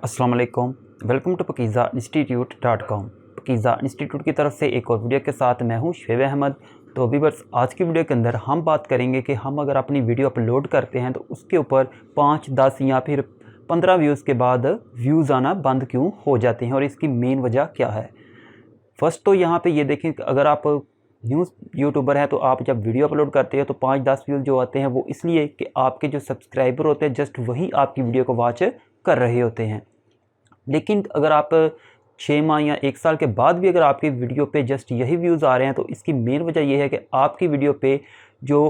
अस्सलाम वालेकुम, welcome to pakizainstitute.com। Pakeezah institute की तरफ से एक और वीडियो के साथ मैं हूं शुएब अहमद। तो अभी बस आज की वीडियो के अंदर हम बात करेंगे कि हम अगर अपनी वीडियो अपलोड करते हैं तो उसके ऊपर 5, 10 या फिर 15 व्यूज़ के बाद व्यूज़ आना बंद क्यों हो जाते हैं और इसकी मेन वजह क्या है। फर्स्ट तो यहाँ पे ये देखें कि अगर आप न्यूज़ यूट्यूबर हैं तो आप जब वीडियो अपलोड करते हैं तो 5-10 व्यूज़ जो आते हैं वो इसलिए कि आपके जो सब्सक्राइबर होते हैं जस्ट वही आपकी वीडियो को वॉच कर रहे होते हैं। लेकिन अगर आप 6 माह या 1 साल के बाद भी अगर आपकी वीडियो पे जस्ट यही व्यूज़ आ रहे हैं तो इसकी मेन वजह ये है कि आपकी वीडियो पे जो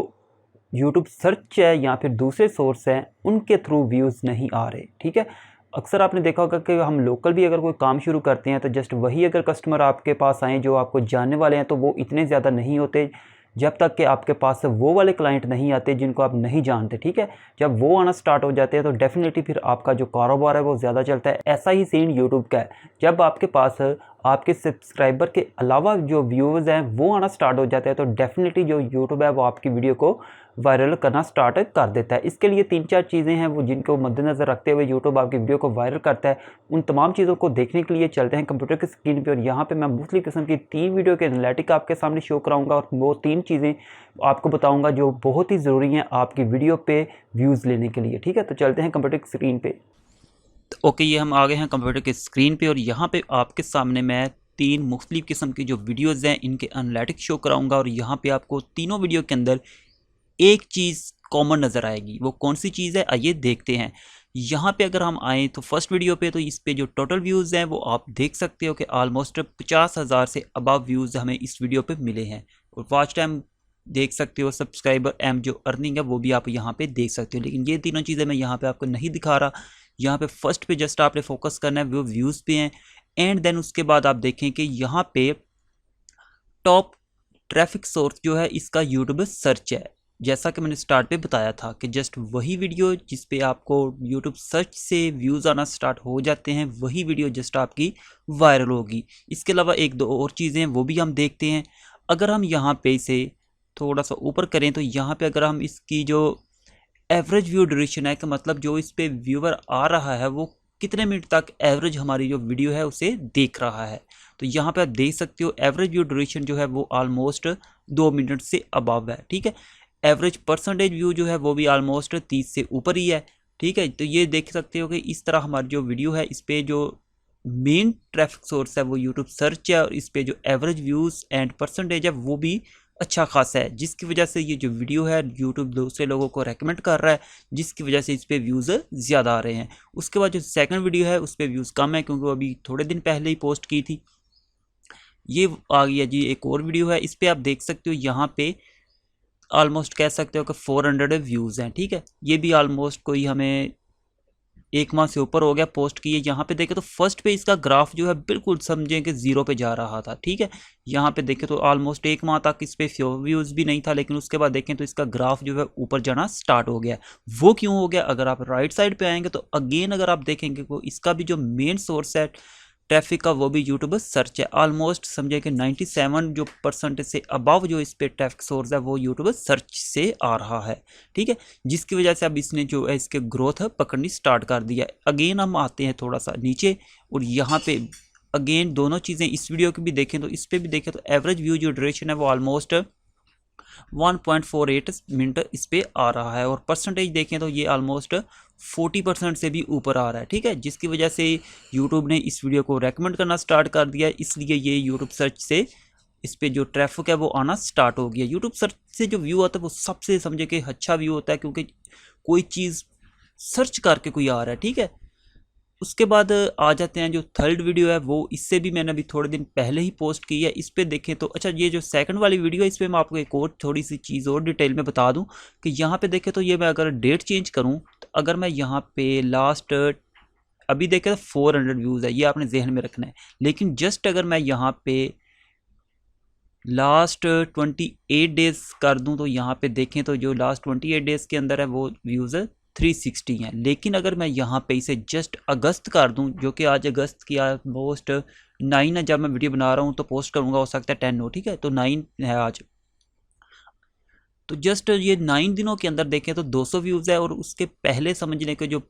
यूट्यूब सर्च है या फिर दूसरे सोर्स हैं उनके थ्रू व्यूज़ नहीं आ रहे। ठीक है, अक्सर आपने देखा होगा कि हम लोकल भी अगर कोई काम शुरू करते हैं तो जस्ट वही अगर कस्टमर आपके पास आएँ जो आपको जानने वाले हैं तो वो इतने ज़्यादा नहीं होते जब तक कि आपके पास वो वाले क्लाइंट नहीं आते जिनको आप नहीं जानते। ठीक है, जब वो आना स्टार्ट हो जाते हैं तो डेफिनेटली फिर आपका जो कारोबार है वो ज़्यादा चलता है। ऐसा ही सीन यूट्यूब का है, जब आपके पास आपके सब्सक्राइबर के अलावा जो व्यूअर्स हैं वो आना स्टार्ट हो जाते हैं तो डेफिनेटली जो यूट्यूब है वो आपकी वीडियो को वायरल करना स्टार्ट कर देता है। इसके लिए 3-4 चीज़ें हैं वो जिनको मद्देनज़र रखते हुए यूट्यूब आपकी वीडियो को वायरल करता है। उन तमाम चीज़ों को देखने के लिए चलते हैं कंप्यूटर की स्क्रीन पे और यहाँ पे मैं मुख्तलिफ़ किस्म की 3 वीडियो के एनालिटिक आपके सामने शो कराऊंगा और वो 3 चीज़ें आपको बताऊंगा जो बहुत ही ज़रूरी हैं आपकी वीडियो पे व्यूज़ लेने के लिए। ठीक है, तो चलते हैं कंप्यूटर की स्क्रीन पे। ओके, ये हम आ गए हैं कंप्यूटर की स्क्रीन पे और यहाँ पे आपके सामने मैं 3 मुख्तलिफ़ किस्म की जो वीडियोज़ हैं इनके एनालिटिक शो कराऊंगा और यहाँ पे आपको तीनों वीडियो के अंदर एक चीज़ कॉमन नज़र आएगी। वो कौन सी चीज़ है आइए देखते हैं। यहाँ पे अगर हम आएँ तो फर्स्ट वीडियो पे तो इस पे जो टोटल व्यूज़ हैं वो आप देख सकते हो कि ऑलमोस्ट 50,000 से अबव व्यूज़ हमें इस वीडियो पे मिले हैं और वॉच टाइम देख सकते हो, सब्सक्राइबर जो अर्निंग है वो भी आप यहाँ पे देख सकते हो। लेकिन ये तीनों चीज़ें मैं यहाँ पे आपको नहीं दिखा रहा। यहाँ पे फर्स्ट पे जस्ट आपने फोकस करना है, वो व्यूज़ पे हैं एंड देन उसके बाद आप देखें कि यहाँ पे टॉप ट्रैफिक सोर्स जो है इसका यूट्यूब सर्च है। जैसा कि मैंने स्टार्ट पे बताया था कि जस्ट वही वीडियो जिस पे आपको यूट्यूब सर्च से व्यूज़ आना स्टार्ट हो जाते हैं वही वीडियो जस्ट आपकी वायरल होगी। इसके अलावा 1-2 और चीज़ें हैं वो भी हम देखते हैं। अगर हम यहाँ पे इसे थोड़ा सा ऊपर करें तो यहाँ पे अगर हम इसकी जो एवरेज व्यू ड्यूरेशन है कि मतलब जो इस पे व्यूअर आ रहा है वो कितने मिनट तक एवरेज हमारी जो वीडियो है उसे देख रहा है, तो यहाँ पे आप देख सकते हो एवरेज व्यू ड्यूरेशन जो है वो ऑलमोस्ट 2 मिनट से अबव है। ठीक है, एवरेज परसेंटेज व्यू जो है वो भी ऑलमोस्ट 30 से ऊपर ही है। ठीक है, तो ये देख सकते हो कि इस तरह हमारी जो वीडियो है इस पे जो मेन ट्रैफिक सोर्स है वो यूट्यूब सर्च है और इस पे जो एवरेज व्यूज़ एंड परसेंटेज है वो भी अच्छा खासा है, जिसकी वजह से ये जो वीडियो है यूट्यूब दूसरे लोगों को रेकमेंड कर रहा है, जिसकी वजह से इस पे व्यूज़ ज़्यादा आ रहे हैं। उसके बाद जो सेकंड वीडियो है उस पर व्यूज़ कम है क्योंकि वो अभी थोड़े दिन पहले ही पोस्ट की थी। ये आ गया जी एक और वीडियो है, इस पर आप देख सकते हो यहाँ पे ऑलमोस्ट कह सकते हो कि 400 व्यूज़ हैं। ठीक है, ये भी ऑलमोस्ट कोई हमें 1 माह से ऊपर हो गया पोस्ट किए। यहाँ पे देखें तो फर्स्ट पे इसका ग्राफ जो है बिल्कुल समझें कि 0 पे जा रहा था। ठीक है, यहाँ पे देखें तो ऑलमोस्ट 1 माह तक इस पे व्यूज़ भी नहीं था, लेकिन उसके बाद देखें तो इसका ग्राफ जो है ऊपर जाना स्टार्ट हो गया। वो क्यों हो गया? अगर आप राइट साइड पे आएंगे तो अगेन अगर आप देखेंगे तो इसका भी जो मेन सोर्स है ट्रैफिक का वो भी यूट्यूब सर्च है। ऑलमोस्ट समझे कि 97 जो परसेंटेज से अबव जो इस पे ट्रैफिक सोर्स है वो यूट्यूब सर्च से आ रहा है। ठीक है, जिसकी वजह से अब इसने जो है इसके ग्रोथ पकड़नी स्टार्ट कर दिया। अगेन हम आते हैं थोड़ा सा नीचे और यहाँ पे अगेन दोनों चीज़ें इस वीडियो की भी देखें तो इस पर भी देखें तो एवरेज व्यू जो ड्यूरेशन है वो ऑलमोस्ट 1.48 मिनट इस पे आ रहा है और परसेंटेज देखें तो ये ऑलमोस्ट 40% से भी ऊपर आ रहा है। ठीक है, जिसकी वजह से यूट्यूब ने इस वीडियो को रेकमेंड करना स्टार्ट कर दिया, इसलिए ये यूट्यूब सर्च से इस पे जो ट्रैफिक है वो आना स्टार्ट हो गया। यूट्यूब सर्च से जो व्यू आता है वो सबसे समझे कि अच्छा व्यू होता है क्योंकि कोई चीज़ सर्च करके कोई आ रहा है। ठीक है, उसके बाद आ जाते हैं जो थर्ड वीडियो है वो इससे भी मैंने अभी थोड़े दिन पहले ही पोस्ट की है। इस पर देखें तो अच्छा ये जो सेकंड वाली वीडियो है इस पर मैं आपको एक और थोड़ी सी चीज़ और डिटेल में बता दूं कि यहाँ पे देखें तो ये मैं अगर डेट चेंज करूँ तो अगर मैं यहाँ पे लास्ट अभी देखें तो 400 व्यूज़ है, ये आपने जहन में रखना है। लेकिन जस्ट अगर मैं यहाँ पे लास्ट 28 डेज़ कर दूँ तो यहाँ पे देखें तो जो लास्ट 28 डेज़ के अंदर है वो व्यूज़ 360 हैं। लेकिन अगर मैं यहाँ पे इसे जस्ट अगस्त कर दूं जो कि आज अगस्त की ऑलमोस्ट 9 है, जब मैं वीडियो बना रहा हूँ तो पोस्ट करूँगा हो सकता है 10 हो। ठीक है, तो 9 है आज, तो जस्ट ये 9 दिनों के अंदर देखें तो 200 व्यूज़ है और उसके पहले समझने के जो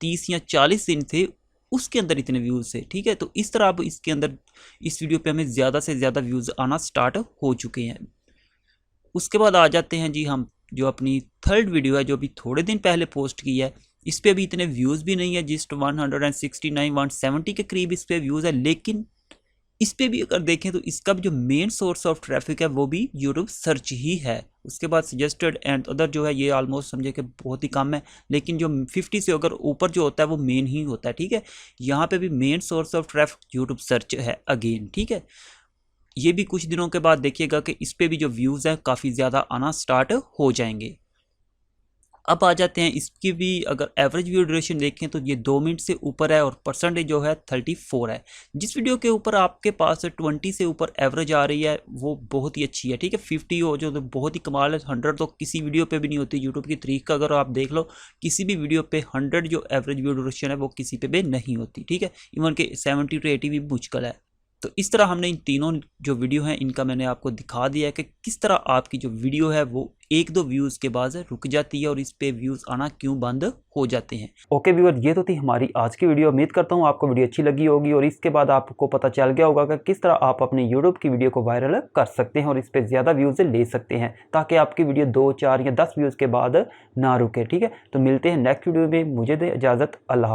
30 या 40 दिन थे उसके अंदर इतने व्यूज़ है, ठीक है। तो इस तरह अब इसके अंदर इस वीडियो पे हमें ज़्यादा से ज़्यादा व्यूज़ आना स्टार्ट हो चुके हैं। उसके बाद आ जाते हैं जी हम जो अपनी थर्ड वीडियो है जो अभी थोड़े दिन पहले पोस्ट की है। इस पर अभी इतने व्यूज़ भी नहीं है, जस्ट 169 170 के करीब इस पर व्यूज़ है। लेकिन इस पे भी अगर देखें तो इसका भी जो मेन सोर्स ऑफ ट्रैफिक है वो भी यूट्यूब सर्च ही है। उसके बाद सजेस्टेड एंड अदर जो है ये ऑलमोस्ट समझे कि बहुत ही कम है। लेकिन जो 50 से अगर ऊपर जो होता है वो मेन ही होता है, ठीक है। यहाँ पे भी main source of traffic YouTube search है अगेन, ठीक है। ये भी कुछ दिनों के बाद देखिएगा कि इस पे भी जो व्यूज़ हैं काफ़ी ज़्यादा आना स्टार्ट हो जाएंगे। अब आ जाते हैं इसकी भी अगर एवरेज व्यू ड्यूरेशन देखें तो ये 2 मिनट से ऊपर है और परसेंटेज जो है 34 है। जिस वीडियो के ऊपर आपके पास 20 से ऊपर एवरेज आ रही है वो बहुत ही अच्छी है, ठीक है। 50 हो जो तो बहुत ही कमाल है। 100 तो किसी वीडियो पे भी नहीं होती। यूट्यूब की तरीक का अगर आप देख लो किसी भी वीडियो पे 100 जो एवरेज व्यू ड्यूरेशन है वो किसी पे भी नहीं होती, ठीक है। इवन के 70 to 80 भी मुश्किल है। तो इस तरह हमने इन तीनों जो वीडियो हैं इनका मैंने आपको दिखा दिया है कि किस तरह आपकी जो वीडियो है वो 1-2 व्यूज़ के बाद रुक जाती है और इस पे व्यूज़ आना क्यों बंद हो जाते हैं। ओके व्यूअर, ये तो थी हमारी आज की वीडियो। उम्मीद करता हूँ आपको वीडियो अच्छी लगी होगी और इसके बाद आपको पता चल गया होगा कि किस तरह आप अपने यूट्यूब की वीडियो को वायरल कर सकते हैं और इस पर ज़्यादा व्यूज़ ले सकते हैं ताकि आपकी वीडियो 2, 4 या 10 व्यूज़ के बाद ना रुके, ठीक है। तो मिलते हैं नेक्स्ट वीडियो में। मुझे दे इजाज़त। अल्लाह।